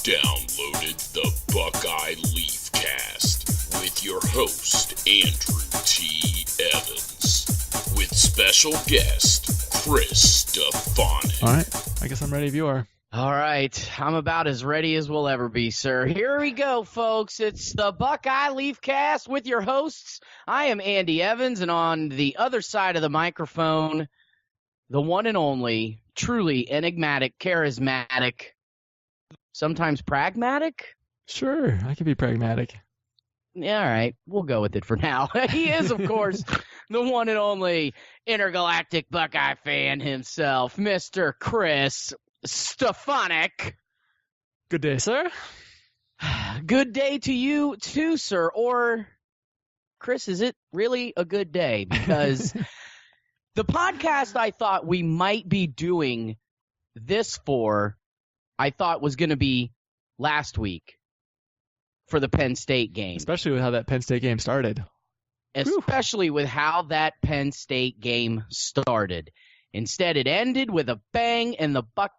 downloaded the Buckeye Leafcast with your host, Andrew T. Evans, with special guest, Chris Stefanick. All right, I guess I'm ready if you are. All right, I'm about as ready as we'll ever be, sir. Here we go, folks. It's the Buckeye Leafcast with your hosts. I am Andy Evans, and on the other side of the microphone, the one and only, truly enigmatic, charismatic, sometimes pragmatic? Sure, I can be pragmatic. Yeah, all right, we'll go with it for now. He is, of course, the one and only Intergalactic Buckeye Fan himself, Mr. Chris Stefanick. Good day, sir. Good day to you too, sir. Or, Chris, is it really a good day? Because the podcast I thought we might be doing this for, I thought was going to be last week for the Penn State game. Especially with how that Penn State game started. Especially with how that Penn State game started. Instead, it ended with a bang, and the Buckeyes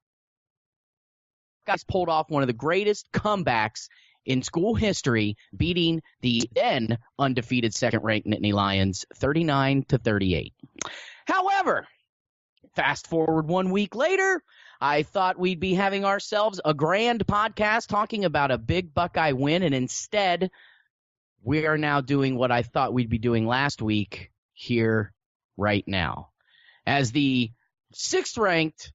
pulled off one of the greatest comebacks in school history, beating the then undefeated second-ranked Nittany Lions 39-38. However, fast forward 1 week later, I thought we'd be having ourselves a grand podcast talking about a big Buckeye win, and instead, we are now doing what I thought we'd be doing last week here right now. As the sixth-ranked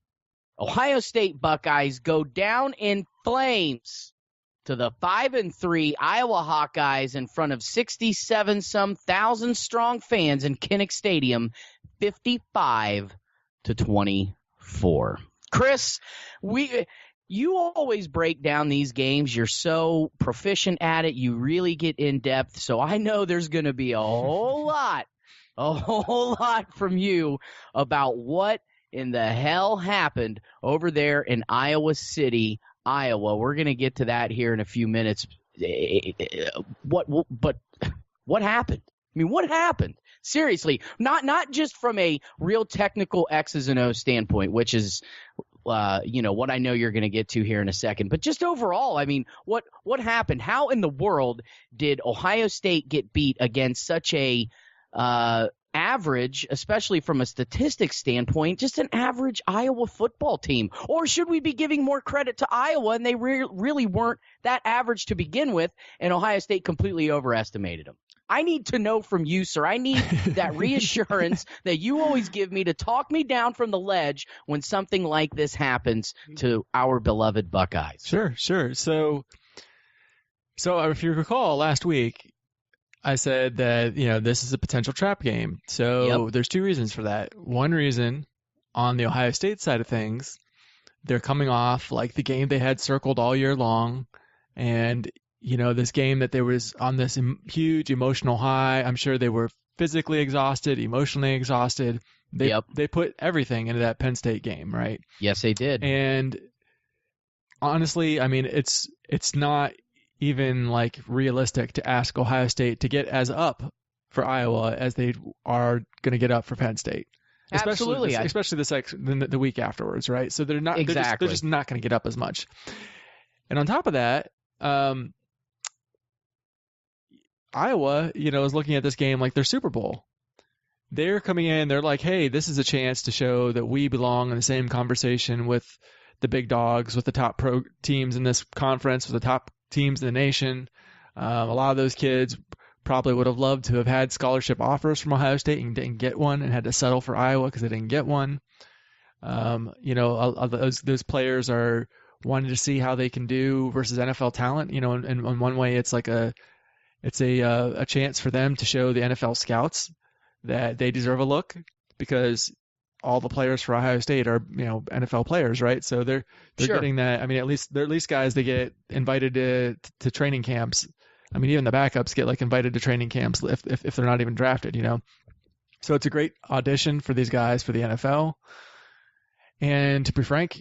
Ohio State Buckeyes go down in flames to the 5-3 Iowa Hawkeyes in front of 67-some thousand strong fans in Kinnick Stadium, 55-24. Chris, you always break down these games. You're so proficient at it. You really get in depth. So I know there's going to be a whole lot from you about what in the hell happened over there in Iowa City, Iowa. We're going to get to that here in a few minutes. What happened? I mean, what happened? Seriously, not just from a real technical X's and O's standpoint, which is what I know you're going to get to here in a second, but just overall, I mean, what happened? How in the world did Ohio State get beat against such a average, especially from a statistics standpoint, just an average Iowa football team? Or should we be giving more credit to Iowa, and they really weren't that average to begin with, and Ohio State completely overestimated them? I need to know from you, sir. I need that reassurance that you always give me to talk me down from the ledge when something like this happens to our beloved Buckeyes. Sure. So if you recall last week, I said that, this is a potential trap game. So There's two reasons for that. One reason, on the Ohio State side of things, they're coming off like the game they had circled all year long, and this game that there was on this huge emotional high. I'm sure they were physically exhausted, emotionally exhausted. They put everything into that Penn State game, right? Yes, they did. And honestly, I mean, it's not even like realistic to ask Ohio State to get as up for Iowa as they are going to get up for Penn State. Absolutely. Especially the week afterwards, right? So they're not exactly. They're just not going to get up as much. And on top of that, Iowa, is looking at this game like their Super Bowl. They're coming in, they're like, hey, this is a chance to show that we belong in the same conversation with the big dogs, with the top pro teams in this conference, with the top teams in the nation. A lot of those kids probably would have loved to have had scholarship offers from Ohio State and didn't get one, and had to settle for Iowa because they didn't get one. Those players are wanting to see how they can do versus NFL talent. And in one way, it's like a chance for them to show the NFL scouts that they deserve a look, because all the players for Ohio State are, NFL players, right? So they're Sure. getting that. I mean, they're at least guys that get invited to training camps. I mean, even the backups get like invited to training camps if they're not even drafted, So it's a great audition for these guys for the NFL. And to be frank,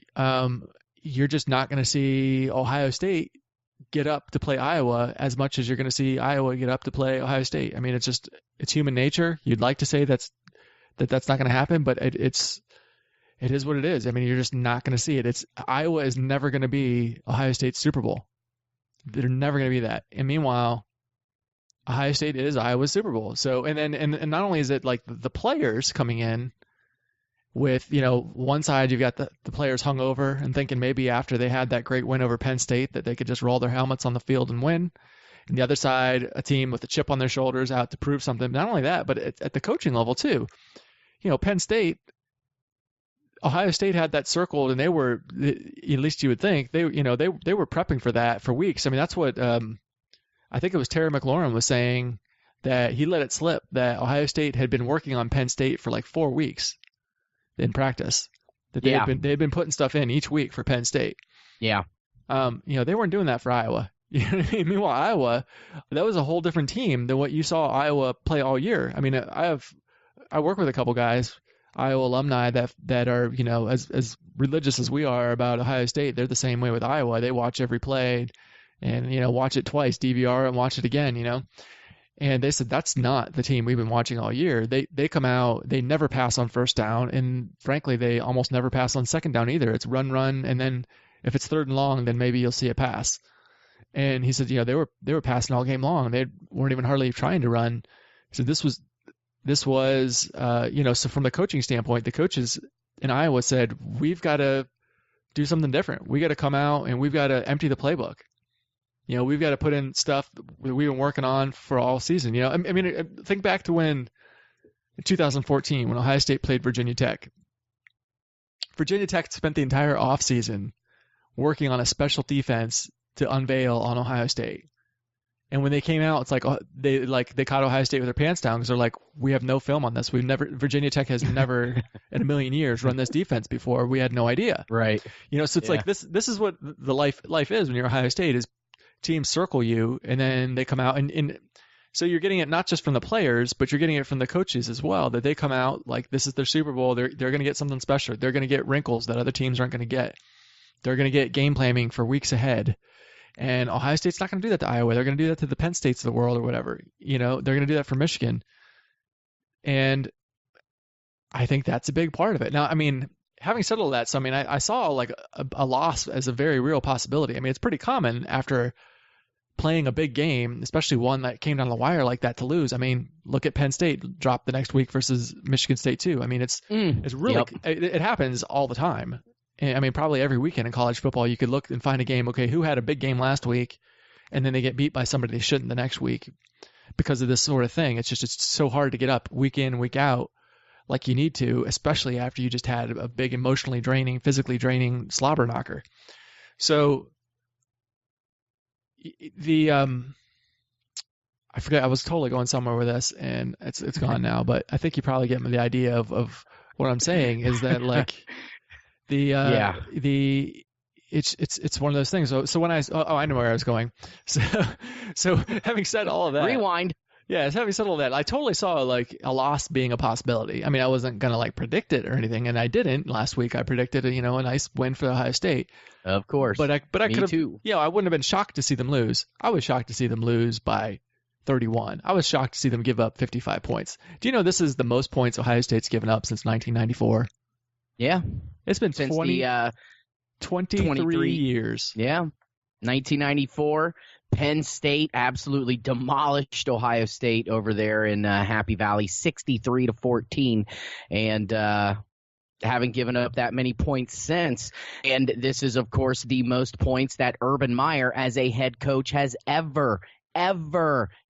you're just not going to see Ohio State get up to play Iowa as much as you're going to see Iowa get up to play Ohio State. I mean, it's human nature. You'd like to say that's not going to happen, but it's it is what it is. I mean, you're just not going to see it. Iowa is never going to be Ohio State's Super Bowl. They're never going to be that. And meanwhile, Ohio State is Iowa's Super Bowl. So, and not only is it like the players coming in with, one side you've got the players hung over and thinking maybe after they had that great win over Penn State that they could just roll their helmets on the field and win. And the other side, a team with a chip on their shoulders out to prove something. Not only that, but at the coaching level too. Penn State, Ohio State had that circled, and they were, at least you would think, they were prepping for that for weeks. I mean, that's what I think it was Terry McLaurin was saying, that he let it slip that Ohio State had been working on Penn State for like 4 weeks in practice. That they had been putting stuff in each week for Penn State. Yeah. They weren't doing that for Iowa. Meanwhile, Iowa, that was a whole different team than what you saw Iowa play all year. I mean, I work with a couple guys, Iowa alumni that are, as religious as we are about Ohio State. They're the same way with Iowa. They watch every play and, watch it twice, DVR and watch it again, And they said, that's not the team we've been watching all year. They come out, they never pass on first down. And frankly, they almost never pass on second down either. It's run. And then if it's third and long, then maybe you'll see a pass. And he said, they were passing all game long. They weren't even hardly trying to run. So this was, so from the coaching standpoint, the coaches in Iowa said, we've got to do something different. We got to come out and we've got to empty the playbook. We've got to put in stuff that we've been working on for all season. I mean, think back to in 2014 when Ohio State played Virginia Tech. Virginia Tech spent the entire offseason working on a special defense to unveil on Ohio State. And when they came out, it's like they caught Ohio State with their pants down because they're like, we have no film on this. Virginia Tech has never in a million years run this defense before. We had no idea. Right. So it's like this is what the life is when you're Ohio State is teams circle you and then they come out and so you're getting it not just from the players, but you're getting it from the coaches as well, that they come out like this is their Super Bowl. They're going to get something special. They're going to get wrinkles that other teams aren't going to get. They're going to get game planning for weeks ahead. And Ohio State's not going to do that to Iowa. They're going to do that to the Penn States of the world or whatever. They're going to do that for Michigan. And I think that's a big part of it. Now, I mean, having said all that, so I mean, I saw like a loss as a very real possibility. I mean, it's pretty common after playing a big game, especially one that came down the wire like that, to lose. I mean, look at Penn State drop the next week versus Michigan State too. I mean, it's really it happens all the time. I mean, probably every weekend in college football, you could look and find a game. Okay, who had a big game last week, and then they get beat by somebody they shouldn't the next week because of this sort of thing. It's so hard to get up week in, week out like you need to, especially after you just had a big emotionally draining, physically draining slobber knocker. So I forget, I was totally going somewhere with this, and it's gone now. But I think you probably get the idea of what I'm saying is that like. It's one of those things. So when I know where I was going. So having said all of that, rewind. Yeah, having said all that, I totally saw like a loss being a possibility. I mean, I wasn't gonna like predict it or anything, and I didn't. Last week I predicted a nice win for Ohio State. Of course. But I could have. Too. Yeah, I wouldn't have been shocked to see them lose. I was shocked to see them lose by 31. I was shocked to see them give up 55 points. Do you know this is the most points Ohio State's given up since 1994? Yeah. It's been since 23 years. Yeah. 1994, Penn State absolutely demolished Ohio State over there in Happy Valley, 63-14, and haven't given up that many points since. And this is, of course, the most points that Urban Meyer as a head coach has ever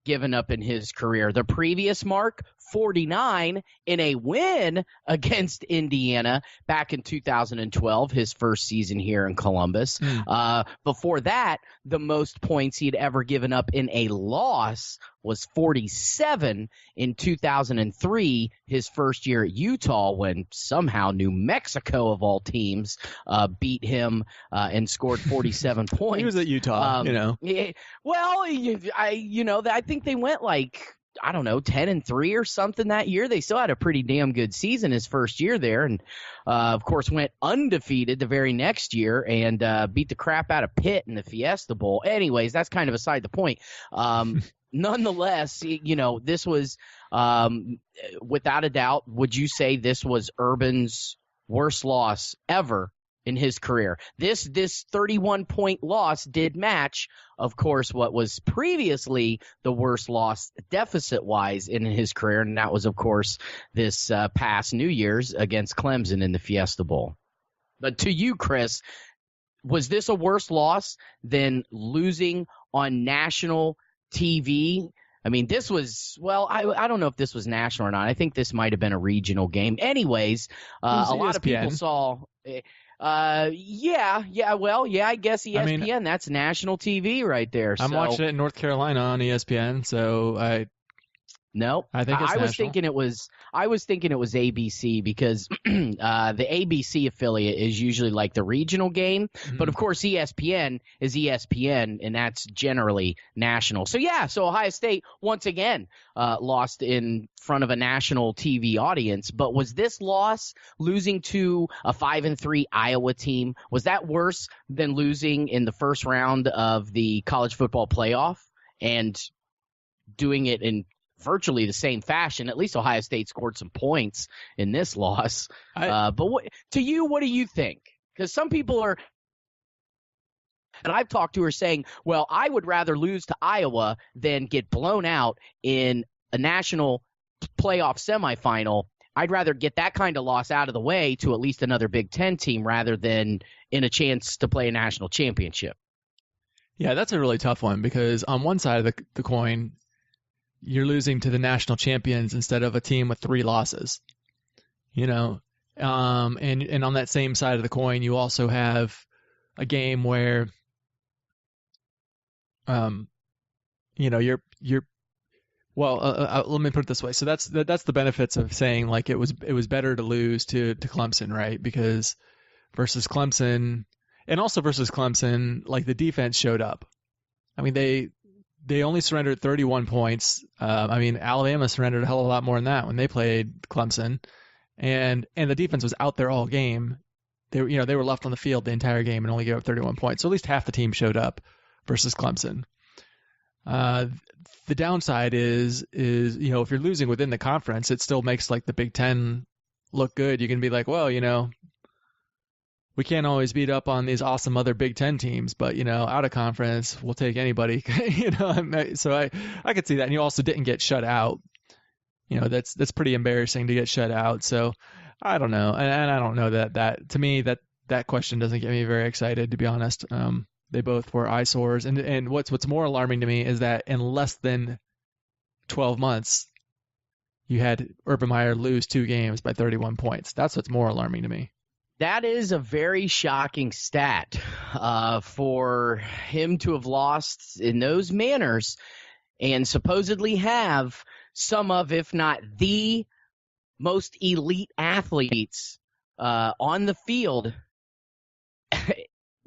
given up in his career. The previous mark, 49 in a win against Indiana back in 2012, his first season here in Columbus. Before that, the most points he had ever given up in a loss was 47 in 2003, his first year at Utah, when somehow New Mexico, of all teams, beat him and scored 47 points. He was at Utah, Well, I think they went like, I don't know, 10-3 or something that year. They still had a pretty damn good season his first year there, and of course went undefeated the very next year and beat the crap out of Pitt in the Fiesta Bowl. Anyways, that's kind of aside the point. Nonetheless, this was without a doubt, would you say this was Urban's worst loss ever in his career. This 31-point loss did match, of course, what was previously the worst loss deficit-wise in his career, and that was, of course, this past New Year's against Clemson in the Fiesta Bowl. But to you, Chris, was this a worse loss than losing on national TV? I mean, this was, well, I don't know if this was national or not. I think this might have been a regional game. Anyways, a lot of people saw I guess ESPN, that's national TV right there. I'm watching it in North Carolina on ESPN, so I think it's national. I was thinking it was ABC because the ABC affiliate is usually like the regional game, but of course ESPN is ESPN, and that's generally national. So Ohio State once again lost in front of a national TV audience. But was this loss, losing to a 5-3 Iowa team, was that worse than losing in the first round of the college football playoff and doing it in virtually the same fashion? At least Ohio State scored some points in this loss. But what do you think? Because some people are, and I've talked to, are saying, well, I would rather lose to Iowa than get blown out in a national playoff semifinal. I'd rather get that kind of loss out of the way to at least another Big Ten team rather than in a chance to play a national championship. Yeah, that's a really tough one because on one side of the coin, you're losing to the national champions instead of a team with 3 losses, and on that same side of the coin, you also have a game where, let me put it this way. So that's the benefits of saying like it was better to lose to Clemson, right? Because versus Clemson, like the defense showed up. I mean, they only surrendered 31 points. Alabama surrendered a hell of a lot more than that when they played Clemson, and the defense was out there all game. They were left on the field the entire game and only gave up 31 points. So at least half the team showed up versus Clemson. The downside is if you're losing within the conference, it still makes like the Big Ten look good. You can be like, well, we can't always beat up on these awesome other Big Ten teams, but out of conference, we'll take anybody. So I could see that. And you also didn't get shut out. That's pretty embarrassing to get shut out. So I don't know, and I don't know that to me that question doesn't get me very excited, to be honest. They both were eyesores, and what's more alarming to me is that in less than 12 months, you had Urban Meyer lose 2 games by 31 points. That's what's more alarming to me. That is a very shocking stat for him to have lost in those manners and supposedly have some of, if not the most elite athletes on the field.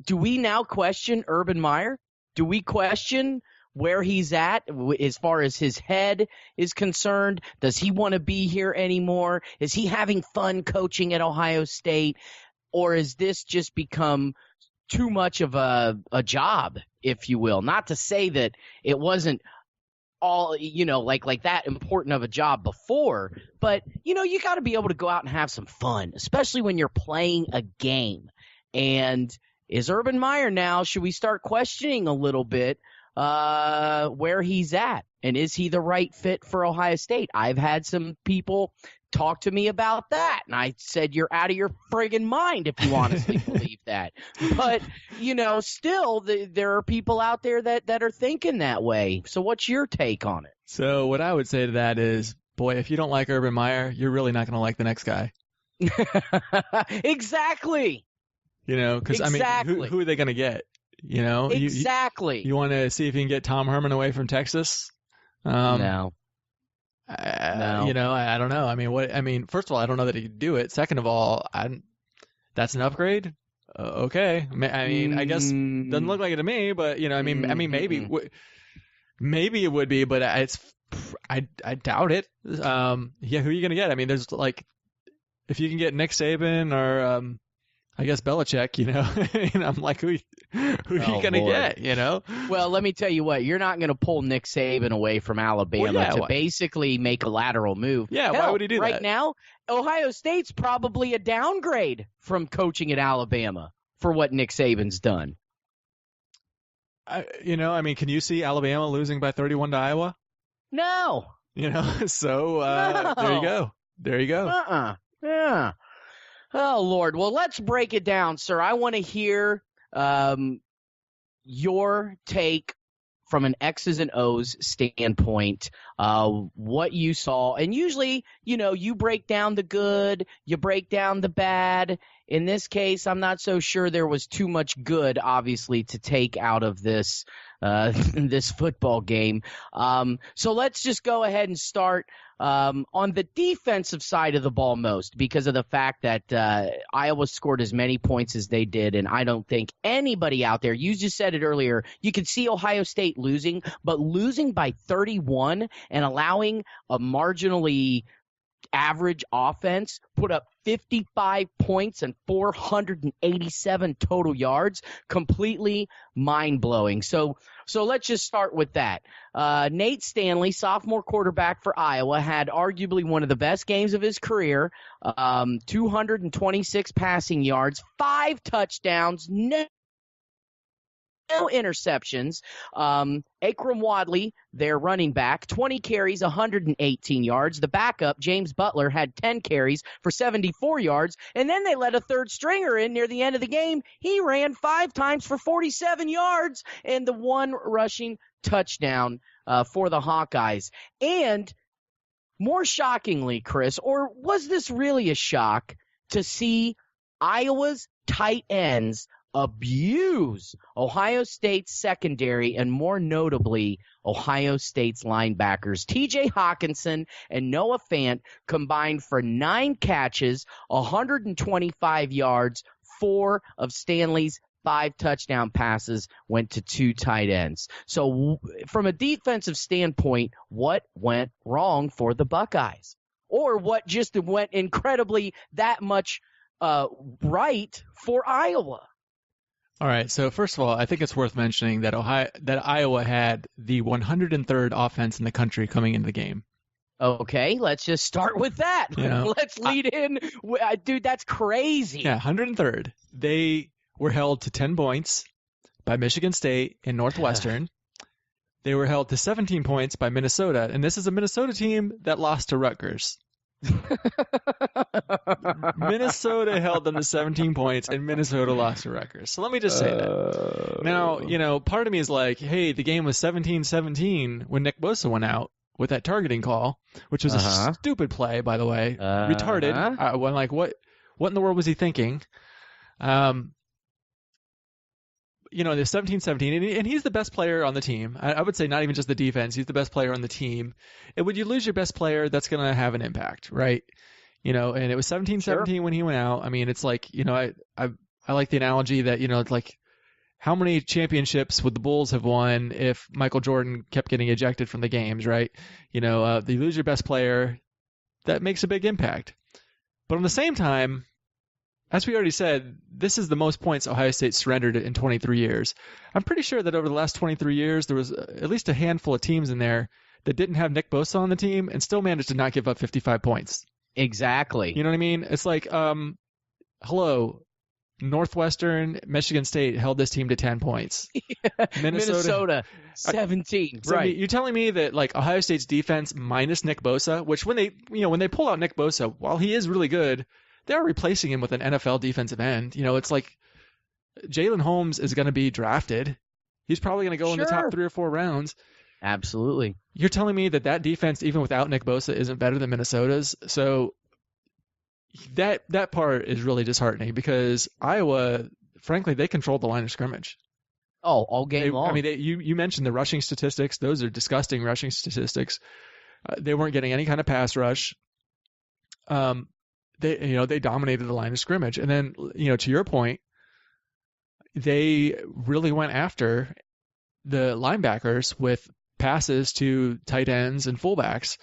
Do we now question Urban Meyer? Do we question where he's at as far as his head is concerned? Does he want to be here anymore? Is he having fun coaching at Ohio State? Or has this just become too much of a job, if you will? Not to say that it wasn't all, like that important of a job before, but, you got to be able to go out and have some fun, especially when you're playing a game. And is Urban Meyer now, should we start questioning a little bit where he's at? And is he the right fit for Ohio State? I've had some people talk to me about that, and I said, you're out of your friggin' mind if you honestly believe that. But, still, there are people out there that are thinking that way. So what's your take on it? So what I would say to that is, boy, if you don't like Urban Meyer, you're really not going to like the next guy. Exactly. Because, exactly. Who are they going to get? Exactly. You want to see if you can get Tom Herman away from Texas? No. No. I don't know. First of all, I don't know that he could do it. Second of all, that's an upgrade. Okay. I guess doesn't look like it to me, but maybe it would be, but I doubt it. Who are you gonna get? There's like, if you can get Nick Saban or I guess Belichick, and I'm like, who are you going to get, Well, let me tell you what, you're not going to pull Nick Saban away from Alabama to basically make a lateral move. Yeah, Hell, why would he do that? Right now, Ohio State's probably a downgrade from coaching at Alabama for what Nick Saban's done. Can you see Alabama losing by 31 to Iowa? No. So No. There you go. Yeah. Oh, Lord. Well, let's break it down, sir. I want to hear your take from an X's and O's standpoint, what you saw. And usually, you break down the good, you break down the bad. In this case, I'm not so sure there was too much good, obviously, to take out of this this football game. So let's just go ahead and start on the defensive side of the ball most, because of the fact that Iowa scored as many points as they did, and I don't think anybody out there, you just said it earlier, you could see Ohio State losing, but losing by 31 and allowing a marginally average offense put up 55 points and 487 total yards, completely mind-blowing. So let's just start with that. Nate Stanley, sophomore quarterback for Iowa, had arguably one of the best games of his career, 226 passing yards, 5 touchdowns, no interceptions. Akram Wadley, their running back, 20 carries, 118 yards. The backup, James Butler, had 10 carries for 74 yards. And then they let a third stringer in near the end of the game. He ran 5 times for 47 yards and the 1 rushing touchdown for the Hawkeyes. And more shockingly, Chris, or was this really a shock to see Iowa's tight ends abuse Ohio State's secondary, and more notably, Ohio State's linebackers? TJ Hawkinson and Noah Fant combined for 9 catches, 125 yards. 4 of Stanley's 5 touchdown passes went to 2 tight ends. So from a defensive standpoint, what went wrong for the Buckeyes? Or what just went incredibly that much right for Iowa? All right. So first of all, I think it's worth mentioning that Iowa had the 103rd offense in the country coming into the game. Okay, let's just start with that. Let's lead in. Dude, that's crazy. Yeah, 103rd. They were held to 10 points by Michigan State and Northwestern. They were held to 17 points by Minnesota, and this is a Minnesota team that lost to Rutgers. Minnesota held them to 17 points, and Minnesota lost to Rutgers. So let me just say that. Now, part of me is like, hey, the game was 17-17 when Nick Bosa went out with that targeting call, which was a stupid play, by the way. Retarded. I'm like, what in the world was he thinking? The 17-17, and he's the best player on the team. I would say not even just the defense. He's the best player on the team. And when you lose your best player, that's going to have an impact, right? And it was 17-17 when he went out. I mean, it's like, I like the analogy that, it's like, how many championships would the Bulls have won if Michael Jordan kept getting ejected from the games, right? You lose your best player, that makes a big impact. But at the same time, as we already said, this is the most points Ohio State surrendered in 23 years. I'm pretty sure that over the last 23 years, there was at least a handful of teams in there that didn't have Nick Bosa on the team and still managed to not give up 55 points. Exactly. You know what I mean? It's like, hello, Northwestern, Michigan State held this team to 10 points. Minnesota 17. So right. You're telling me that like Ohio State's defense minus Nick Bosa, which when they pull out Nick Bosa, while he is really good, they're replacing him with an NFL defensive end. It's like Jalen Holmes is going to be drafted. He's probably going to go in the top 3 or 4 rounds. Absolutely. You're telling me that defense, even without Nick Bosa, isn't better than Minnesota's? So that part is really disheartening because Iowa, frankly, they controlled the line of scrimmage. Oh, all game long. I mean, you mentioned the rushing statistics. Those are disgusting rushing statistics. They weren't getting any kind of pass rush. They dominated the line of scrimmage. And then, to your point, they really went after the linebackers with passes to tight ends and fullbacks.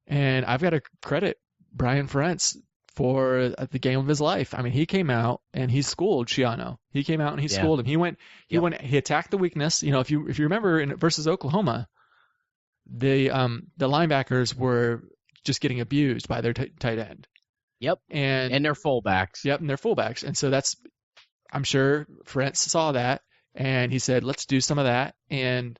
And I've got to credit Brian Ferentz for the game of his life. I mean, he came out and he schooled Schiano. He came out and he schooled him. He attacked the weakness. You know, if you remember versus Oklahoma, the linebackers were just getting abused by their tight end. Yep. And their fullbacks. Yep, and their fullbacks. And so I'm sure Ferentz saw that and he said, let's do some of that. And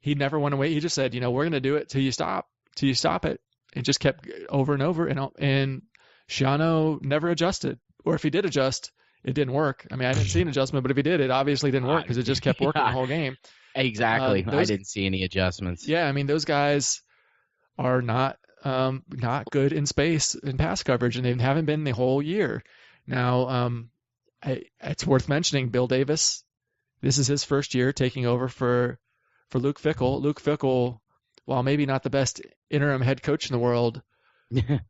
he never went away. He just said, we're going to do it till you stop it. It just kept over and over. And Schiano never adjusted. Or if he did adjust, it didn't work. I mean, I didn't see an adjustment, but if he did, it obviously didn't work because it just kept working the whole game. Exactly. I didn't see any adjustments. Yeah, I mean, those guys are not good in space in pass coverage, and they haven't been the whole year. Now, it's worth mentioning Bill Davis. This is his first year taking over for Luke Fickell. Luke Fickell, while maybe not the best interim head coach in the world,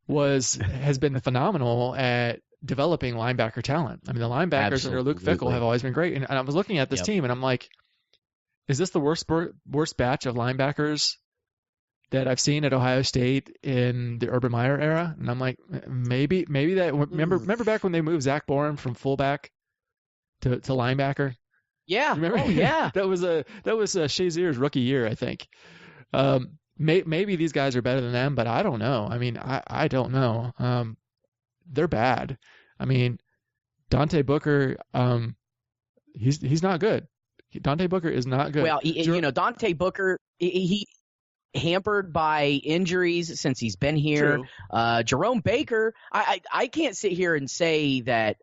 has been phenomenal at developing linebacker talent. I mean, the linebackers under Luke Fickell have always been great. And I was looking at this team, and I'm like, is this the worst batch of linebackers that I've seen at Ohio State in the Urban Meyer era? And I'm like, maybe that. Remember back when they moved Zach Boren from fullback to linebacker? Yeah. Remember? Oh, yeah. that was Shazier's rookie year, I think. Maybe these guys are better than them, but I don't know. I mean, I don't know. They're bad. I mean, Dante Booker, he's not good. Dante Booker is not good. Well, Dante Booker, he hampered by injuries since he's been here. Jerome Baker, I can't sit here and say that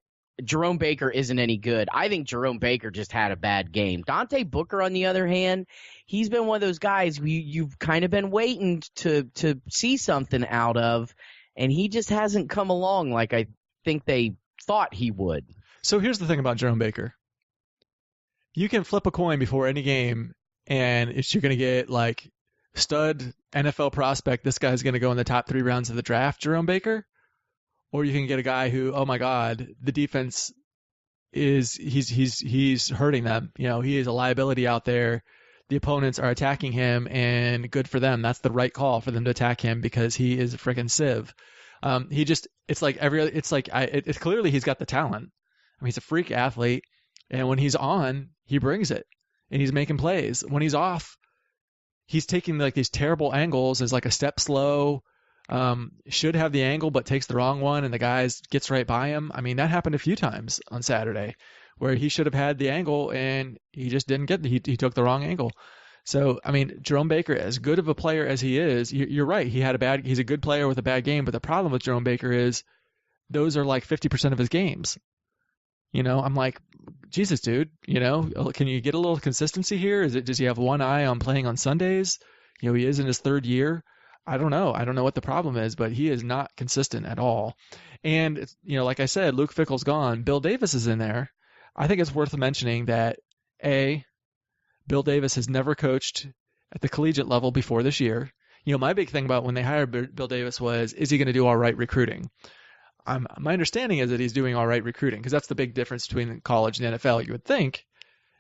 Jerome Baker isn't any good. I think Jerome Baker just had a bad game. Dante Booker, on the other hand, he's been one of those guys you've kind of been waiting to see something out of, and he just hasn't come along like I think they thought he would. So here's the thing about Jerome Baker. You can flip a coin before any game, and you're going to get like stud NFL prospect. This guy's going to go in the top 3 rounds of the draft, Jerome Baker. Or you can get a guy who, oh my God, the defense he's hurting them. He is a liability out there. The opponents are attacking him, and good for them. That's the right call for them to attack him because he is a freaking sieve. It's clearly he's got the talent. I mean, he's a freak athlete, and when he's on, he brings it, and he's making plays. When he's off, he's taking like these terrible angles as like a step slow. Should have the angle but takes the wrong one, and the guy gets right by him. I mean, that happened a few times on Saturday where he should have had the angle and he just didn't get he took the wrong angle. So, I mean, Jerome Baker, as good of a player as he is, you're right. He's a good player with a bad game, but the problem with Jerome Baker is those are like 50% of his games. I'm like, Jesus, dude, can you get a little consistency here? Does he have one eye on playing on Sundays? He is in his 3rd year. I don't know. I don't know what the problem is, but he is not consistent at all. And, like I said, Luke Fickell's gone. Bill Davis is in there. I think it's worth mentioning that, Bill Davis has never coached at the collegiate level before this year. My big thing about when they hired Bill Davis was, is he going to do all right recruiting? My understanding is that he's doing all right recruiting because that's the big difference between college and the NFL, you would think,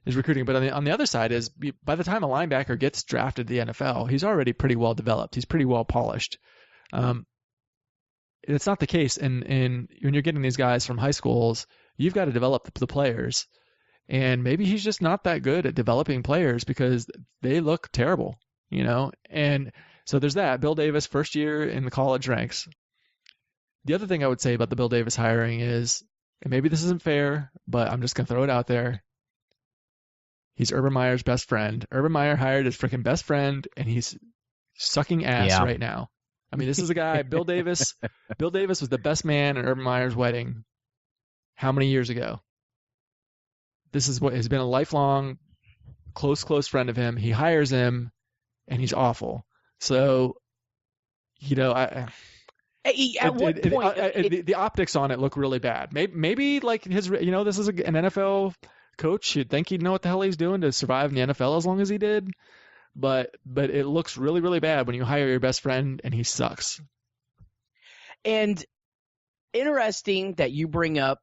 is recruiting. But on the other side is by the time a linebacker gets drafted to the NFL, he's already pretty well developed. He's pretty well polished. It's not the case. And when you're getting these guys from high schools, you've got to develop the players. And maybe he's just not that good at developing players because they look terrible, And so there's that. Bill Davis, first year in the college ranks. The other thing I would say about the Bill Davis hiring is, and maybe this isn't fair, but I'm just going to throw it out there. He's Urban Meyer's best friend. Urban Meyer hired his freaking best friend, and he's sucking ass right now. I mean, this is a guy, Bill Davis. Bill Davis was the best man at Urban Meyer's wedding. How many years ago? This is what has been a lifelong close friend of him. He hires him, and he's awful. So, the optics on it look really bad. Maybe like his, this is an NFL coach. You'd think he'd know what the hell he's doing to survive in the NFL as long as he did. But it looks really, really bad when you hire your best friend and he sucks. And interesting that you bring up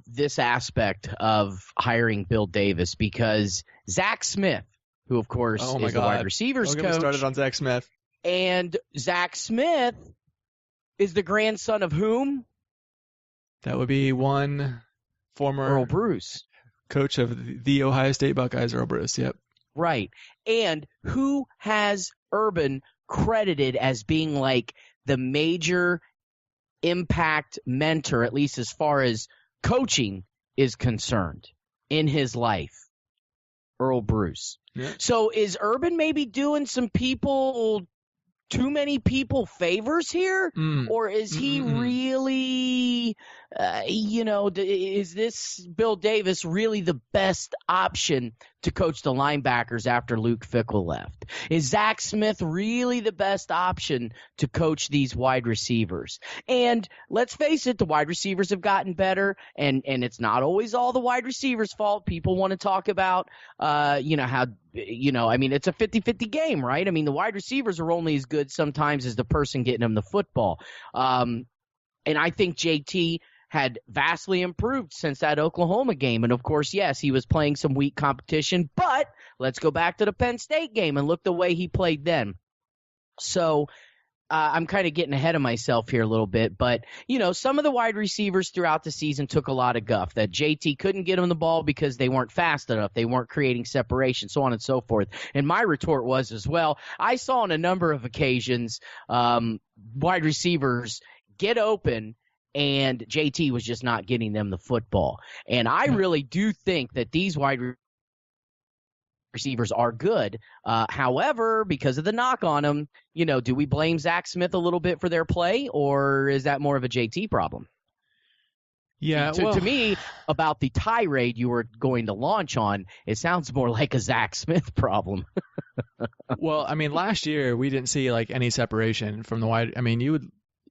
this aspect of hiring Bill Davis because Zach Smith, who of course is the wide receivers coach. Don't get me started on Zach Smith. And Zach Smith is the grandson of whom? That would be one former Earl Bruce. coach of the Ohio State Buckeyes, Earl Bruce. Yep. Right. And who has Urban credited as being like the major impact mentor, at least as far as coaching is concerned in his life? Earl Bruce. Yeah. So is Urban maybe doing some too many people favors here? Or is he really, is this Bill Davis really the best option to coach the linebackers after Luke Fickell left? Is Zach Smith really the best option to coach these wide receivers? And let's face it, the wide receivers have gotten better, and it's not always all the wide receivers' fault. People want to talk about, how, it's a 50-50 game, right? I mean, the wide receivers are only as good sometimes as the person getting them the football. And I think JT had vastly improved since that Oklahoma game. And, of course, yes, he was playing some weak competition. But let's go back to the Penn State game and look the way he played then. So I'm kind of getting ahead of myself here a little bit. But, some of the wide receivers throughout the season took a lot of guff. That JT couldn't get them the ball because they weren't fast enough. They weren't creating separation, so on and so forth. And my retort was as well, I saw on a number of occasions wide receivers get open, and JT was just not getting them the football. And I really do think that these wide receivers are good. However, because of the knock on them, do we blame Zach Smith a little bit for their play, or is that more of a JT problem? Yeah. To me, about the tirade you were going to launch on, it sounds more like a Zach Smith problem. Well, I mean, last year we didn't see like any separation from the wide. I mean,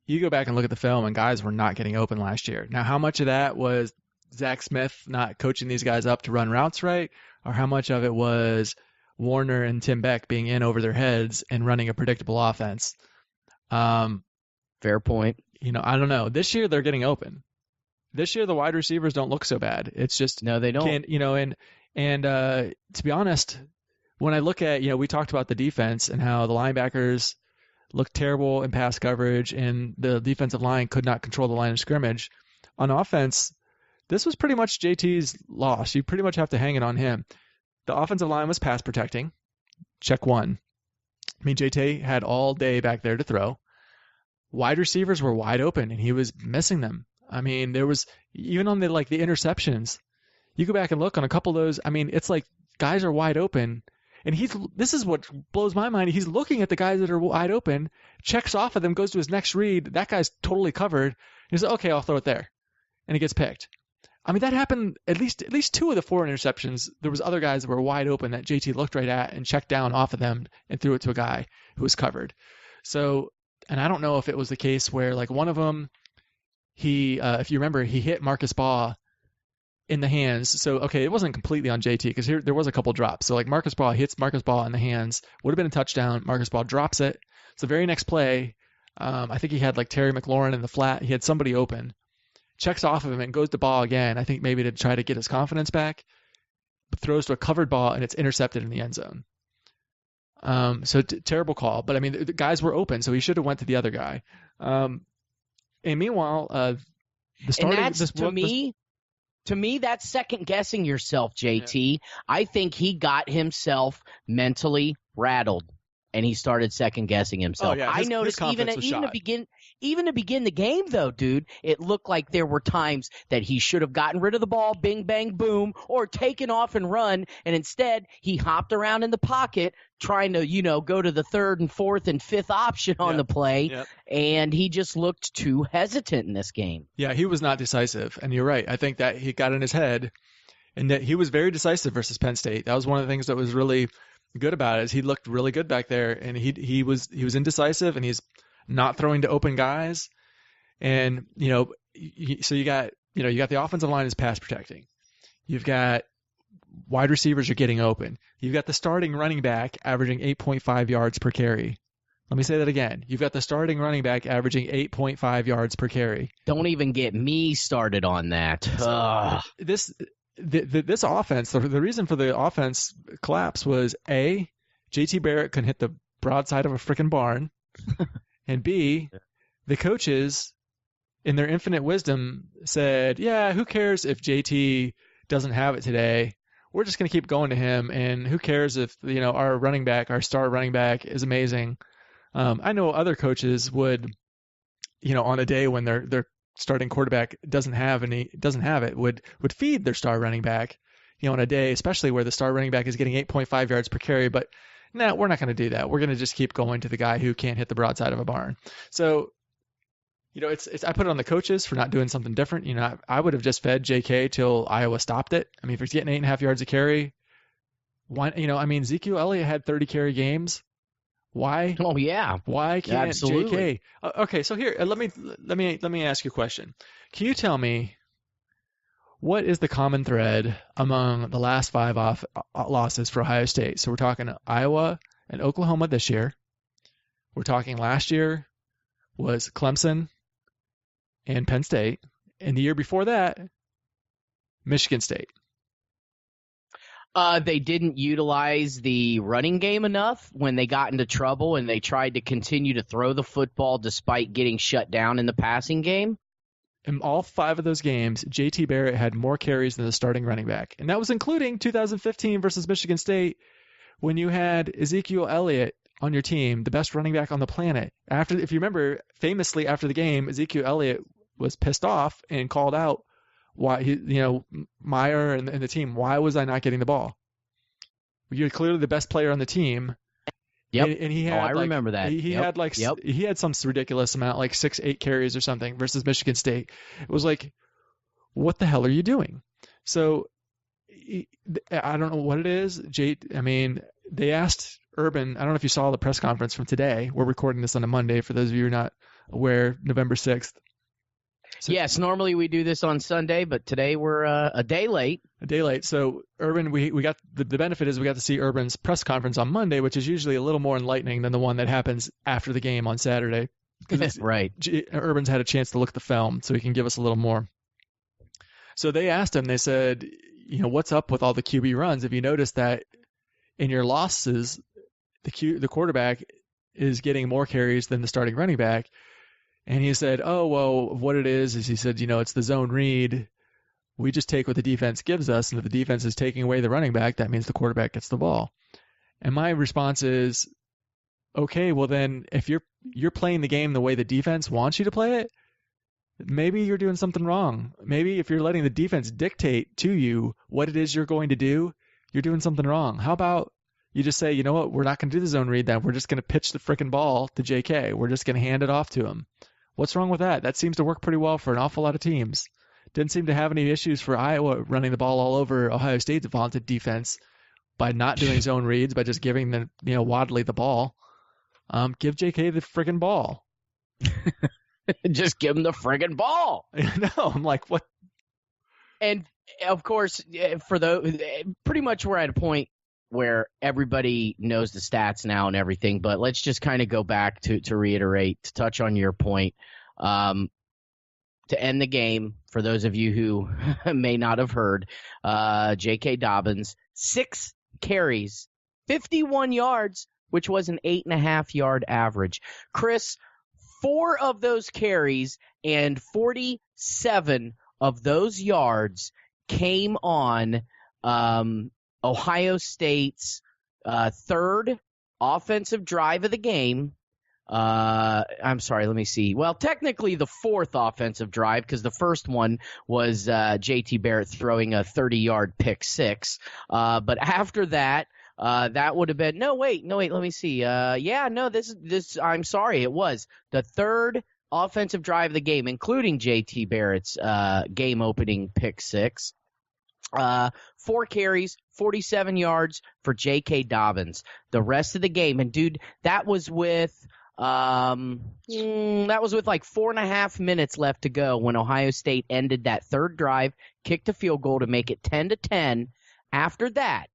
you go back and look at the film, and guys were not getting open last year. Now, how much of that was Zach Smith not coaching these guys up to run routes right, or how much of it was Warner and Tim Beck being in over their heads and running a predictable offense? Fair point. I don't know. This year they're getting open. This year the wide receivers don't look so bad. It's just no, they don't. And to be honest, when I look at we talked about the defense and how the linebackers looked terrible in pass coverage, and the defensive line could not control the line of scrimmage. On offense, this was pretty much JT's loss. You pretty much have to hang it on him. The offensive line was pass protecting. Check one. I mean, JT had all day back there to throw. Wide receivers were wide open, and he was missing them. I mean, there was even on the interceptions. You go back and look on a couple of those. I mean, it's like guys are wide open. And this is what blows my mind. He's looking at the guys that are wide open, checks off of them, goes to his next read. That guy's totally covered. He's like, okay, I'll throw it there. And he gets picked. I mean, that happened at least 2 of the 4 interceptions. There was other guys that were wide open that JT looked right at and checked down off of them and threw it to a guy who was covered. So, and I don't know if it was the case where like one of them, if you remember, he hit Marcus Baugh in the hands. So, okay, it wasn't completely on JT because there was a couple drops. So, like Marcus Baugh hits Marcus Baugh in the hands. Would have been a touchdown. Marcus Baugh drops it. So, the very next play, I think he had like Terry McLaurin in the flat. He had somebody open. Checks off of him and goes to Baugh again. I think maybe to try to get his confidence back. But throws to a covered ball and it's intercepted in the end zone. So, terrible call. But, I mean, the guys were open, so he should have went to the other guy. And meanwhile, the starting... And that's, to me, that's second guessing yourself, JT. Yeah. I think he got himself mentally rattled, and he started second guessing himself. Oh, yeah. I noticed even to begin the game, though, dude, it looked like there were times that he should have gotten rid of the ball, bing, bang, boom, or taken off and run, and instead he hopped around in the pocket trying to, go to the third and fourth and fifth option on the play, and he just looked too hesitant in this game. Yeah, he was not decisive, and you're right. I think that he got in his head, and that he was very decisive versus Penn State. That was one of the things that was really good about it, is he looked really good back there, and he was indecisive, and he's not throwing to open guys, and so you got the offensive line is pass protecting, you've got wide receivers are getting open, you've got the starting running back averaging 8.5 yards per carry. Let me say that again. You've got the starting running back averaging 8.5 yards per carry. Don't even get me started on that. This offense, the reason for the offense collapse was A, JT Barrett couldn't hit the broadside of a freaking barn, and B, the coaches in their infinite wisdom, said, yeah, who cares if JT doesn't have it today? We're just going to keep going to him, and who cares if our running back, our star running back, is amazing. I know other coaches would, on a day when their starting quarterback doesn't have it, would feed their star running back, on a day, especially where the star running back is getting 8.5 yards per carry. But no, we're not going to do that. We're going to just keep going to the guy who can't hit the broadside of a barn. So, it's I put it on the coaches for not doing something different. I would have just fed JK till Iowa stopped it. I mean, if he's getting 8.5 yards a carry, why? Ezekiel Elliott had 30 carry games. Why? Oh yeah. Why can't Absolutely. JK? Okay, so here, let me ask you a question. Can you tell me what is the common thread among the last 5 losses for Ohio State? So we're talking Iowa and Oklahoma this year. We're talking last year was Clemson and Penn State, and the year before that, Michigan State. They didn't utilize the running game enough when they got into trouble, and they tried to continue to throw the football despite getting shut down in the passing game. In all 5 of those games, JT Barrett had more carries than the starting running back, and that was including 2015 versus Michigan State, when you had Ezekiel Elliott on your team, the best running back on the planet. If you remember, famously after the game, Ezekiel Elliott was pissed off and called out why Meyer and the team, why was I not getting the ball? You're clearly the best player on the team. Yep. And he had I remember that. He had some ridiculous amount, like 6-8 carries or something versus Michigan State. It was like, what the hell are you doing? So I don't know what it is. They asked Urban, I don't know if you saw the press conference from today. We're recording this on a Monday for those of you who are not aware, November 6th. So, yes, normally we do this on Sunday, but today we're a day late. So Urban, we got the benefit is we got to see Urban's press conference on Monday, which is usually a little more enlightening than the one that happens after the game on Saturday. Right. Urban's had a chance to look at the film, so he can give us a little more. So they asked him, they said, what's up with all the QB runs? Have you noticed that in your losses, the quarterback is getting more carries than the starting running back? And he said, oh, well, what it is he said, it's the zone read. We just take what the defense gives us, and if the defense is taking away the running back, that means the quarterback gets the ball. And my response is, okay, well then, if you're playing the game the way the defense wants you to play it, maybe you're doing something wrong. Maybe if you're letting the defense dictate to you what it is you're going to do, you're doing something wrong. How about you just say, you know what, we're not going to do the zone read then. We're just going to pitch the frickin' ball to JK. We're just going to hand it off to him. What's wrong with that? That seems to work pretty well for an awful lot of teams. Didn't seem to have any issues for Iowa running the ball all over Ohio State's vaunted defense by not doing zone reads, by just giving the Wadley the ball. Give JK the friggin' ball. Just give him the friggin' ball. No, I'm like, what? And of course, for pretty much we're at a point where everybody knows the stats now and everything, but let's just kind of go back to reiterate, to touch on your point. To end the game, for those of you who may not have heard, J.K. Dobbins, 6 carries, 51 yards, which was an 8.5-yard average. Chris, 4 of those carries and 47 of those yards came on Ohio State's third offensive drive of the game. I'm sorry, let me see. Well, technically the 4th offensive drive, because the first one was JT Barrett throwing a 30-yard pick 6. But after that, that would have been wait, let me see. This I'm sorry, it was the 3rd offensive drive of the game, including JT Barrett's game opening pick 6. 4 carries, 47 yards for J.K. Dobbins. The rest of the game, and dude, that was with like 4.5 minutes left to go when Ohio State ended that 3rd drive, kicked a field goal to make it 10-10. After that,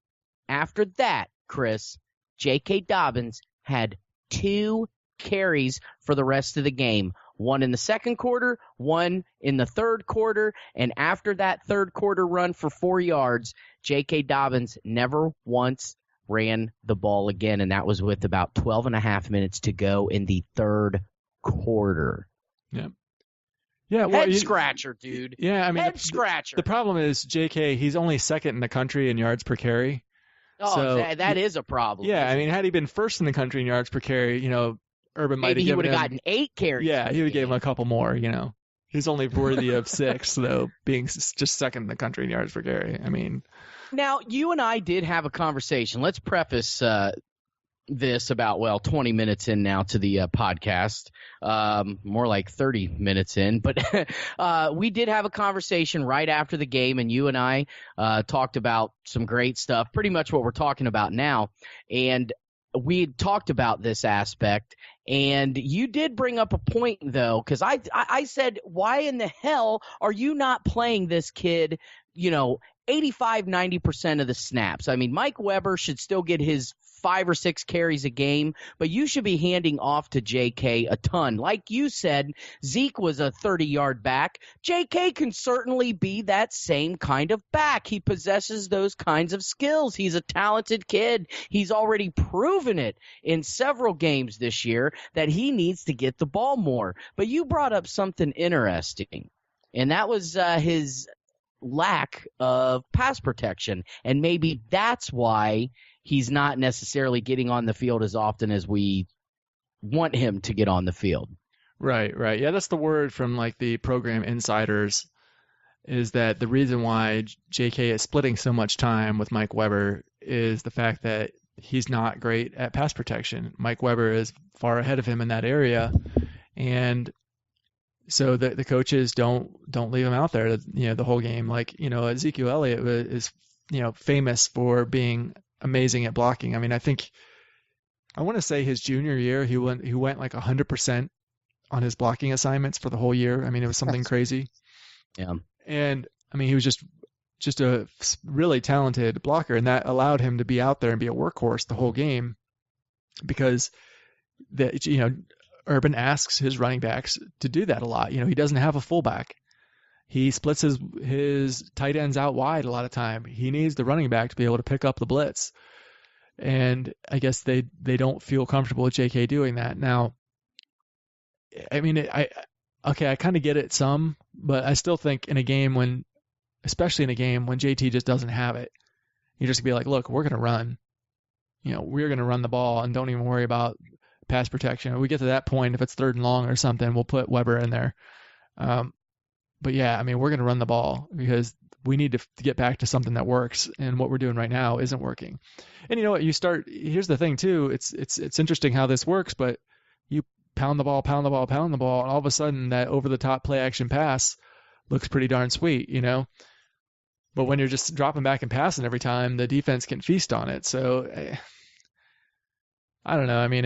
Chris, J.K. Dobbins had 2 carries for the rest of the game. 1 in the 2nd quarter, 1 in the 3rd quarter, and after that 3rd quarter run for 4 yards, J.K. Dobbins never once ran the ball again, and that was with about 12.5 minutes to go in the 3rd quarter. Yeah. Yeah, well, head scratcher, dude. Yeah, I mean, head scratcher. The problem is JK. He's only second in the country in yards per carry. Oh, so, that is a problem. Yeah, I mean, had he been first in the country in yards per carry, Urban might have maybe he would have gotten 8 carries. Yeah, he would give him a couple more. He's only worthy of 6, though, being just second in the country in yards per carry. I mean, now you and I did have a conversation. Let's preface this about 20 minutes in now to the podcast, more like 30 minutes in, but we did have a conversation right after the game, and you and I talked about some great stuff, pretty much what we're talking about now, and we had talked about this aspect, and you did bring up a point, though, because I said, why in the hell are you not playing this kid, 85-90% of the snaps? I mean, Mike Weber should still get his 5 or 6 carries a game, but you should be handing off to JK a ton. Like you said, Zeke was a 30-yard back. JK can certainly be that same kind of back. He possesses those kinds of skills. He's a talented kid. He's already proven it in several games this year that he needs to get the ball more. But you brought up something interesting, and that was his lack of pass protection, and maybe that's why he's not necessarily getting on the field as often as we want him to get on the field. Right. Yeah, that's the word from like the program insiders, is that the reason why JK is splitting so much time with Mike Weber is the fact that he's not great at pass protection. Mike Weber is far ahead of him in that area, and so the coaches don't leave him out there, the whole game. Like, Ezekiel Elliott is, famous for being amazing at blocking. I mean, I want to say his junior year, he went like 100% on his blocking assignments for the whole year. I mean, it was something crazy. Yeah. And I mean, he was just a really talented blocker, and that allowed him to be out there and be a workhorse the whole game, because Urban asks his running backs to do that a lot. He doesn't have a fullback. He splits his tight ends out wide a lot of time. He needs the running back to be able to pick up the blitz. And I guess they don't feel comfortable with JK doing that. Now, I mean, I kind of get it some, but I still think especially in a game when JT just doesn't have it, you just be like, look, we're going to run. We're going to run the ball and don't even worry about pass protection. When we get to that point, if it's 3rd and long or something, we'll put Weber in there. But yeah, I mean, we're going to run the ball because we need to get back to something that works, and what we're doing right now isn't working. And you know what? Here's the thing too. It's interesting how this works, but you pound the ball, and all of a sudden that over the top play action pass looks pretty darn sweet, But when you're just dropping back and passing every time, the defense can feast on it. So I don't know. I mean,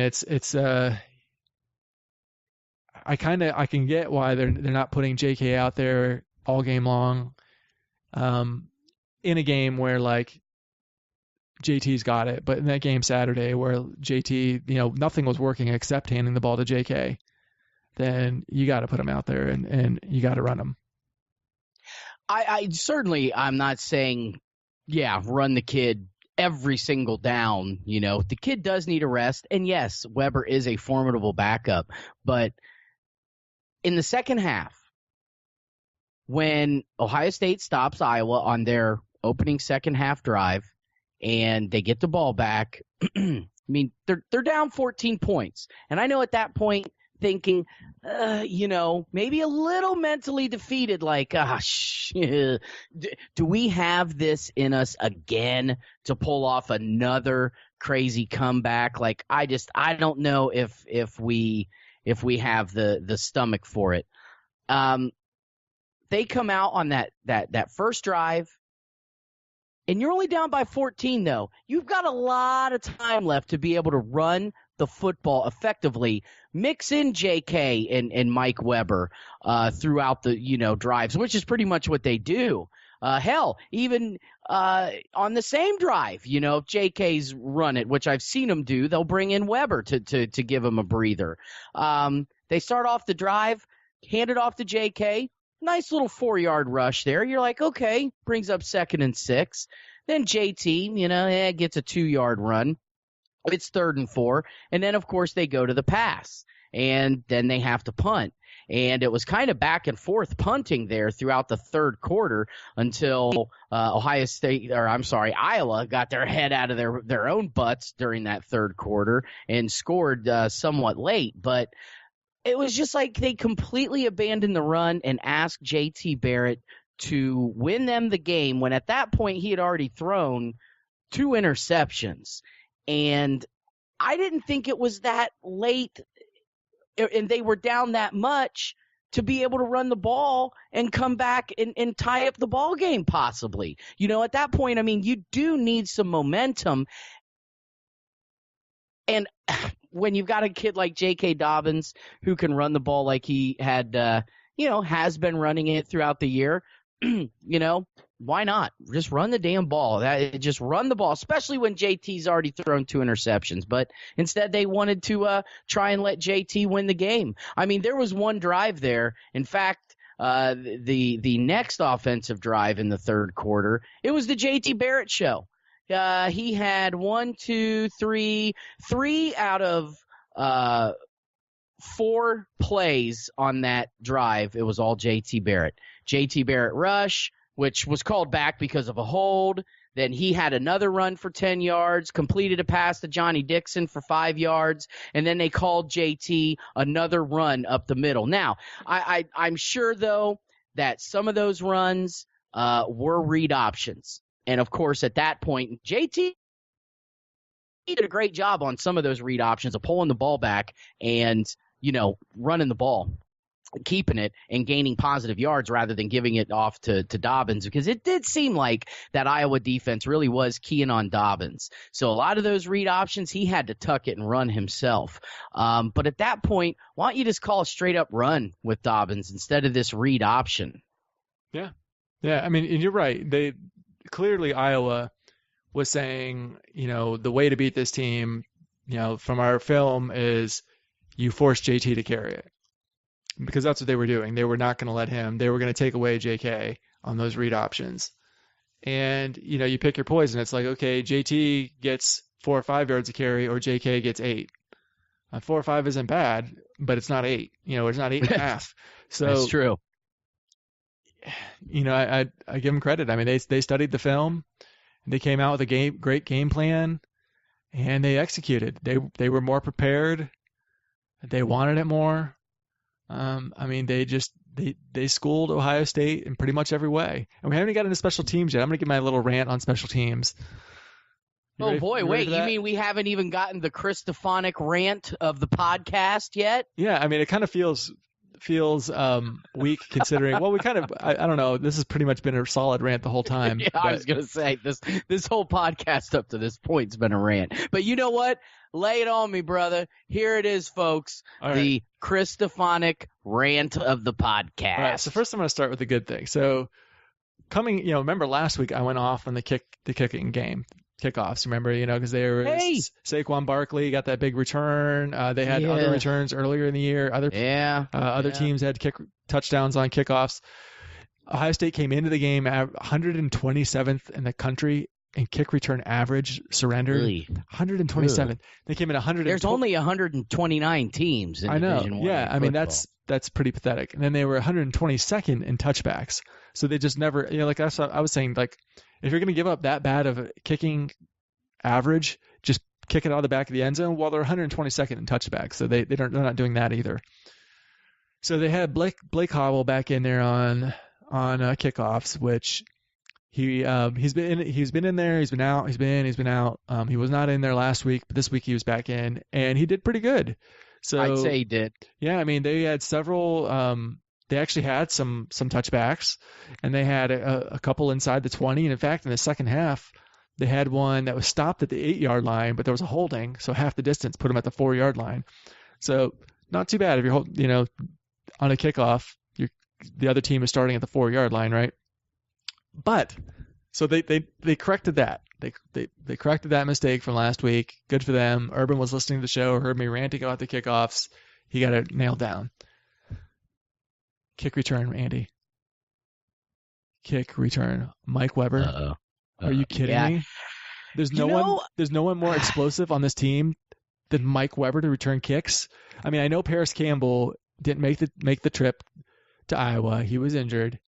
I can get why they're not putting JK out there all game long, in a game where like JT's got it, but in that game Saturday where JT, nothing was working except handing the ball to JK, then you got to put him out there and you got to run him. I certainly, I'm not saying, run the kid every single down. The kid does need a rest, and yes, Weber is a formidable backup, but in the second half, when Ohio State stops Iowa on their opening second half drive and they get the ball back, I mean, they're down 14 points. And I know at that point thinking, maybe a little mentally defeated, like, do we have this in us again to pull off another crazy comeback? Like, I don't know if we have the stomach for it. They come out on that first drive, and you're only down by 14, though. You've got a lot of time left to be able to run the football effectively. Mix in JK and Mike Weber throughout the drives, which is pretty much what they do. Hell, even on the same drive, if JK's run it, which I've seen them do, they'll bring in Weber to give him a breather. They start off the drive, hand it off to JK. Nice little 4-yard rush there. You're like, okay, brings up 2nd and 6. Then JT, gets a 2-yard run. It's 3rd and 4. And then, of course, they go to the pass. And then they have to punt. And it was kind of back and forth punting there throughout the third quarter until Iowa got their head out of their own butts during that third quarter and scored somewhat late. But it was just like they completely abandoned the run and asked JT Barrett to win them the game when at that point he had already thrown 2 interceptions. And I didn't think it was that late and they were down that much to be able to run the ball and come back and tie up the ball game possibly. At that point, I mean, you do need some momentum. And when you've got a kid like J.K. Dobbins who can run the ball like he had, has been running it throughout the year, why not? Just run the damn ball. Just run the ball, especially when JT's already thrown 2 interceptions. But instead, they wanted to try and let JT win the game. I mean, there was one drive there. In fact, the next offensive drive in the third quarter, it was the JT Barrett show. He had 3 out of 4 plays on that drive. It was all JT Barrett. JT Barrett rush, which was called back because of a hold. Then he had another run for 10 yards, completed a pass to Johnny Dixon for 5 yards, and then they called JT another run up the middle. Now, I'm sure, though, that some of those runs were read options. And, of course, at that point, JT did a great job on some of those read options of pulling the ball back and, running the ball, keeping it, and gaining positive yards rather than giving it off to Dobbins, because it did seem like that Iowa defense really was keying on Dobbins. So a lot of those read options, he had to tuck it and run himself. But at that point, why don't you just call a straight-up run with Dobbins instead of this read option? Yeah. I mean, and you're right. Clearly, Iowa was saying, the way to beat this team, from our film is you force JT to carry it, because that's what they were doing. They were not going to let him. They were going to take away JK on those read options. And, you pick your poison. It's like, okay, JT gets 4 or 5 yards of carry, or JK gets 8. 4 or 5 isn't bad, but it's not 8. It's not 8.5. So that's true. I give them credit. I mean, they studied the film, they came out with a great game plan, and they executed. They were more prepared. They wanted it more. I mean, they schooled Ohio State in pretty much every way. And we haven't even got into special teams yet. I'm going to give my little rant on special teams. Oh boy, wait, you mean we haven't even gotten the Chris Stefanick rant of the podcast yet? Yeah, I mean, it kind of feels weak considering, well, we kind of, I don't know, this has pretty much been a solid rant the whole time. Yeah, I was going to say, this whole podcast up to this point's been a rant. But you know what? Lay it on me, brother. Here it is, folks. All the right. Chris Stefanick rant of the podcast. All right, so first I'm going to start with the good thing. So remember last week I went off on the kicking game. Kickoffs, remember, because they were Saquon Barkley got that big return. They had other returns earlier in the year. Other teams had kick touchdowns on kickoffs. Ohio State came into the game at 127th in the country in kick return average surrendered. Really? 127th. Really? They came in 100. There's only 129 teams in Division I. Yeah, I mean that's pretty pathetic. And then they were 122nd in touchbacks. So they just never, like I was saying, like, if you're going to give up that bad of a kicking average, just kick it out of the back of the end zone. Well, they're 122nd in touchbacks, so they're not doing that either. So they had Blake Hobble back in there on kickoffs, which he's been in there, he's been out, he's been out. He was not in there last week, but this week he was back in, and he did pretty good. So I'd say he did. Yeah, I mean, they had several. They actually had some touchbacks, and they had a couple inside the 20. And in fact, in the second half, they had one that was stopped at the 8-yard line, but there was a holding, so half the distance put them at the 4-yard line. So not too bad if you're on a kickoff, the other team is starting at the 4-yard line, right? But so they corrected that. They corrected that mistake from last week. Good for them. Urban was listening to the show, heard me ranting about the kickoffs. He got it nailed down. Kick return, Andy. Kick return. Mike Weber. Are you kidding me? There's no one more explosive on this team than Mike Weber to return kicks. I mean, I know Paris Campbell didn't make the trip to Iowa. He was injured.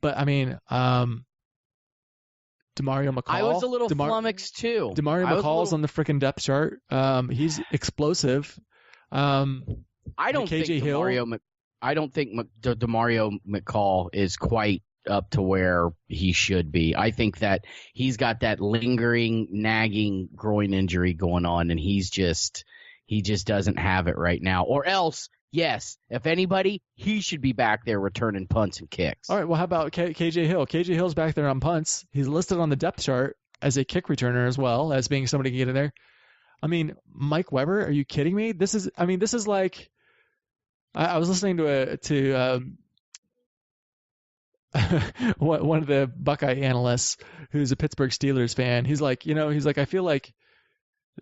But I mean, Demario McCall. I was a little flummoxed too. Demario McCall's on the freaking depth chart. He's explosive. I don't think Demario McCall is quite up to where he should be. I think that he's got that lingering, nagging groin injury going on, and he just doesn't have it right now. Or else, yes, if anybody, he should be back there returning punts and kicks. All right, well, how about KJ Hill? KJ Hill's back there on punts. He's listed on the depth chart as a kick returner as well, as being somebody who can get in there. I mean, Mike Weber, are you kidding me? This is like, I was listening to one of the Buckeye analysts who's a Pittsburgh Steelers fan. He's like, I feel like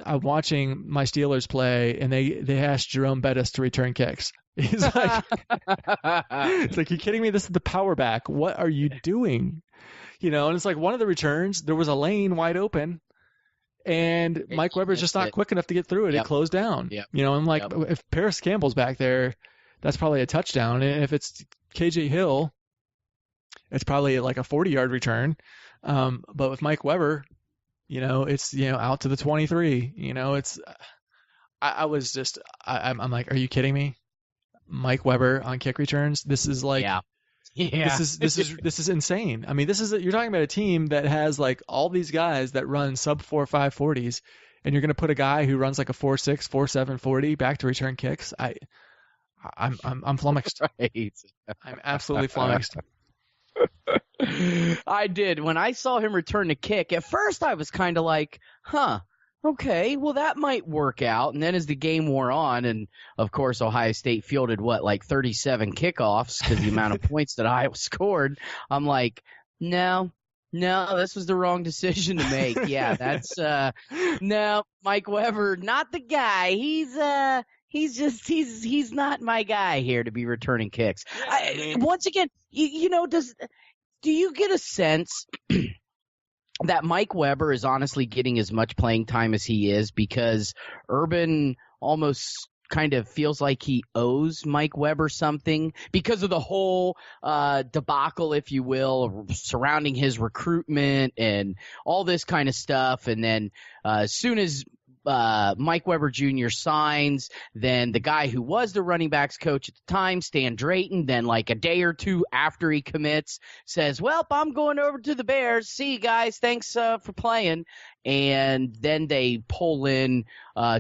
I'm watching my Steelers play and they asked Jerome Bettis to return kicks. He's like, it's like, you kidding me? This is the power back. What are you doing? And it's like one of the returns, there was a lane wide open. And Mike Weber's just not quick enough to get through it. Yep. It closed down. Yep. I'm like, if Paris Campbell's back there, that's probably a touchdown. And if it's KJ Hill, it's probably like a 40-yard return. But with Mike Weber, it's, out to the 23. I'm like, are you kidding me? Mike Weber on kick returns. This is like, this is insane. I mean, you're talking about a team that has like all these guys that run sub 4.5 40s, and you're going to put a guy who runs like a 4.6, 4.7 40 back to return kicks. I'm flummoxed. Right. I'm absolutely flummoxed. I did. When I saw him return the kick, at first I was kind of like, okay, well, that might work out. And then as the game wore on, and of course, Ohio State fielded, 37 kickoffs because the amount of points that Iowa scored, I'm like, no, this was the wrong decision to make. Yeah, that's no, Mike Weber, not the guy. He's not my guy here to be returning kicks. Once again, do you get a sense that Mike Weber is honestly getting as much playing time as he is because Urban almost kind of feels like he owes Mike Weber something because of the whole debacle, if you will, surrounding his recruitment and all this kind of stuff. And then as soon as Mike Weber Jr. signs, then the guy who was the running backs coach at the time, Stan Drayton, then like a day or two after he commits, says, well, I'm going over to the Bears. See you guys. Thanks for playing. And then they pull in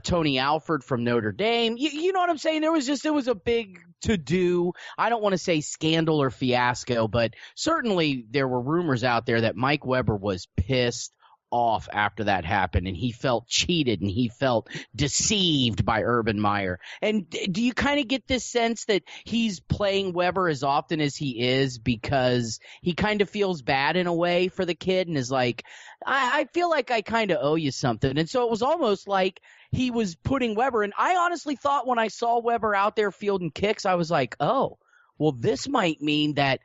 Tony Alford from Notre Dame. You know what I'm saying? It was a big to-do. I don't want to say scandal or fiasco, but certainly there were rumors out there that Mike Weber was pissed off after that happened, and he felt cheated and he felt deceived by Urban Meyer. And do you kind of get this sense that he's playing Weber as often as he is because he kind of feels bad in a way for the kid and is like, I feel like I kind of owe you something. And so it was almost like he was putting Weber, and I honestly thought when I saw Weber out there fielding kicks, I was like, oh, well, this might mean that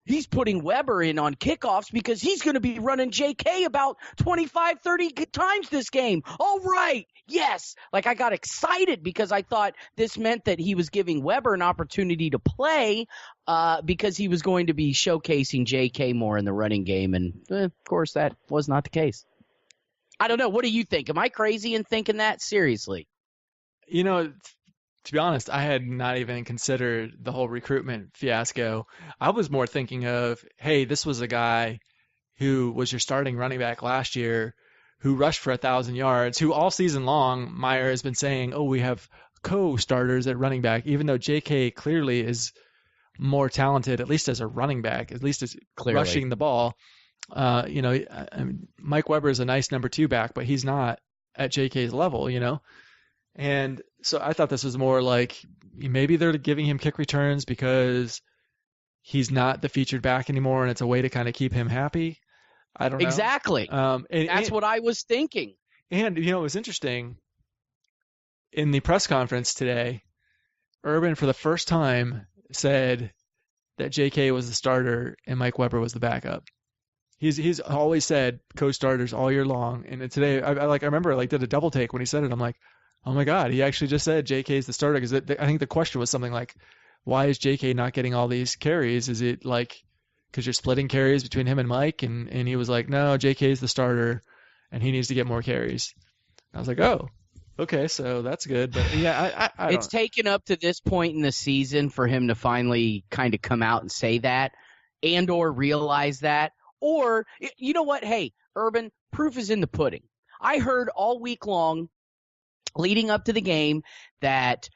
he's putting Weber in on kickoffs because he's going to be running JK about 25, 30 times this game. All right. Yes. Like, I got excited because I thought this meant that he was giving Weber an opportunity to play because he was going to be showcasing JK more in the running game. And, of course, that was not the case. I don't know. What do you think? Am I crazy in thinking that? Seriously. To be honest, I had not even considered the whole recruitment fiasco. I was more thinking of, hey, this was a guy who was your starting running back last year, who rushed for 1,000 yards, who all season long, Meyer has been saying, we have co-starters at running back, even though JK clearly is more talented, at least as a running back, at least as rushing the ball. Mike Weber is a nice number 2 back, but he's not at JK's level, And so I thought this was more like maybe they're giving him kick returns because he's not the featured back anymore, and it's a way to kind of keep him happy. I don't know. Exactly. That's what I was thinking. And, it was interesting. In the press conference today, Urban, for the first time, said that JK was the starter and Mike Weber was the backup. He's always said co-starters all year long. And today, I remember did a double take when he said it. I'm like, oh my God, he actually just said JK is the starter, because I think the question was something like, why is JK not getting all these carries? Is it like because you're splitting carries between him and Mike? And he was like, no, JK is the starter and he needs to get more carries. I was like, oh, okay, so that's good. But yeah, I it's taken up to this point in the season for him to finally kind of come out and say that and or realize that. Or, you know what? Hey, Urban, proof is in the pudding. I heard all week long leading up to the game that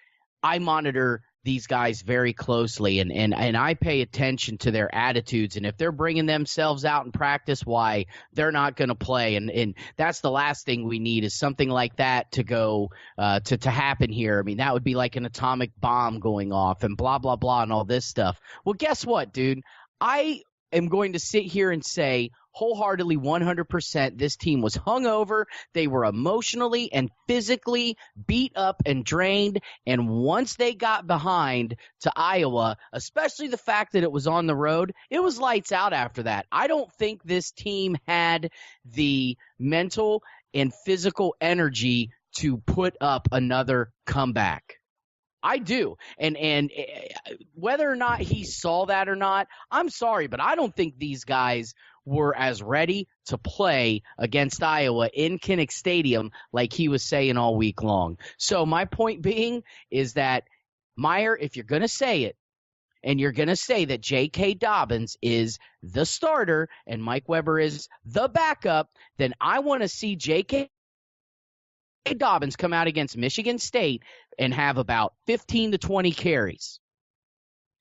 I monitor these guys very closely, and I pay attention to their attitudes, and if they're bringing themselves out in practice, why, they're not going to play, and that's the last thing we need is something like that to go to happen here. I mean, that would be like an atomic bomb going off and blah, blah, blah, and all this stuff. Well, guess what, dude? I am going to sit here and say wholeheartedly 100% this team was hungover. They were emotionally and physically beat up and drained. And once they got behind to Iowa, especially the fact that it was on the road, it was lights out after that. I don't think this team had the mental and physical energy to put up another comeback. I do. And whether or not he saw that or not, I'm sorry, but I don't think these guys were as ready to play against Iowa in Kinnick Stadium like he was saying all week long. So my point being is that, Meyer, if you're going to say it, and you're going to say that J.K. Dobbins is the starter and Mike Weber is the backup, then I want to see J.K. Dobbins come out against Michigan State and have about 15 to 20 carries.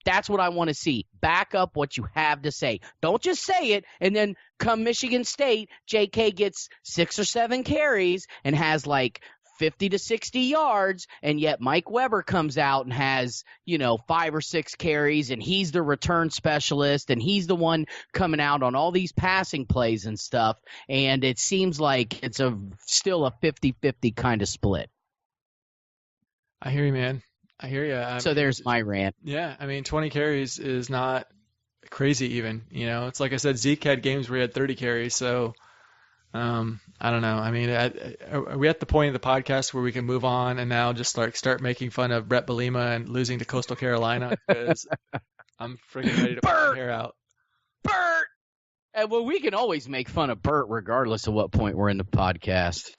That's what I want to see. Back up what you have to say. Don't just say it, and then come Michigan State, JK gets 6 or 7 carries and has like 50 to 60 yards, and yet Mike Weber comes out and has, 5 or 6 carries, and he's the return specialist, and he's the one coming out on all these passing plays and stuff, and it seems like it's still a 50-50 kind of split. I hear you, man. I hear you. So there's my rant. Yeah, 20 carries is not crazy even. It's like I said, Zeke had games where he had 30 carries, so I don't know. Are we at the point of the podcast where we can move on and now just start making fun of Brett Bielema and losing to Coastal Carolina? Because I'm freaking ready to pull my hair out. Bert! Well, we can always make fun of Bert regardless of what point we're in the podcast.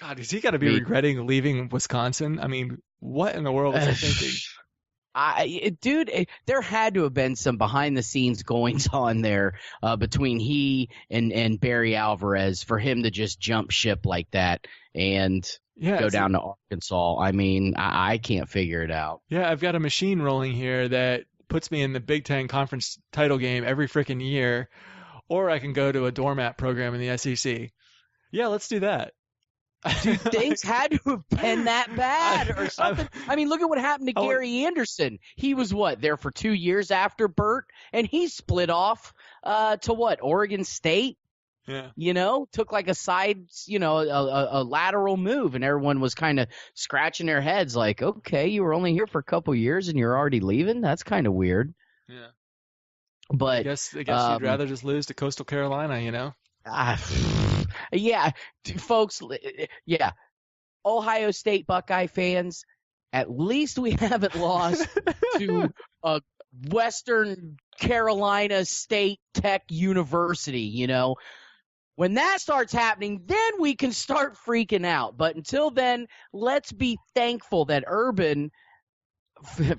God, has he got to be regretting leaving Wisconsin? What in the world was he thinking? Dude, there had to have been some behind-the-scenes goings-on there between he and Barry Alvarez for him to just jump ship like that and go down to Arkansas. I can't figure it out. Yeah, I've got a machine rolling here that puts me in the Big Ten Conference title game every freaking year, or I can go to a doormat program in the SEC. Yeah, let's do that. Dude, things had to have been that bad or something. Look at what happened to Gary Anderson. He was there for 2 years after Bert, and he split off to Oregon State. Yeah. Took like a side, a lateral move, and everyone was kind of scratching their heads like, okay, you were only here for a couple years and you're already leaving? That's kind of weird. Yeah. But I guess you'd rather just lose to Coastal Carolina, Yeah, folks, yeah. Ohio State Buckeye fans, at least we haven't lost to a Western Carolina State Tech University, When that starts happening, then we can start freaking out. But until then, let's be thankful that Urban,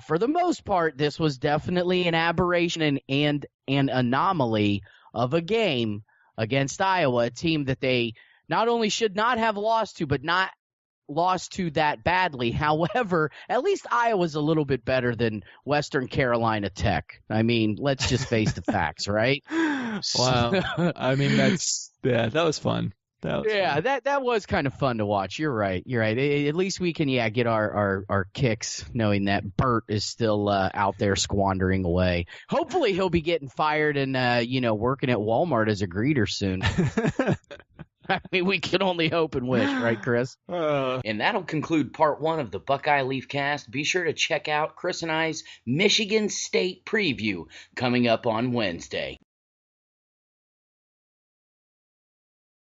for the most part, this was definitely an aberration and an anomaly of a game against Iowa, a team that they not only should not have lost to, but not lost to that badly. However, at least Iowa's a little bit better than Western Carolina Tech. Let's just face the facts, right? Wow. That was fun. That was kind of fun to watch. You're right. At least we can, get our kicks knowing that Bert is still out there squandering away. Hopefully he'll be getting fired and, working at Walmart as a greeter soon. We can only hope and wish, right, Chris? And that'll conclude part 1 of the Buckeye Leaf Cast. Be sure to check out Chris and I's Michigan State preview coming up on Wednesday.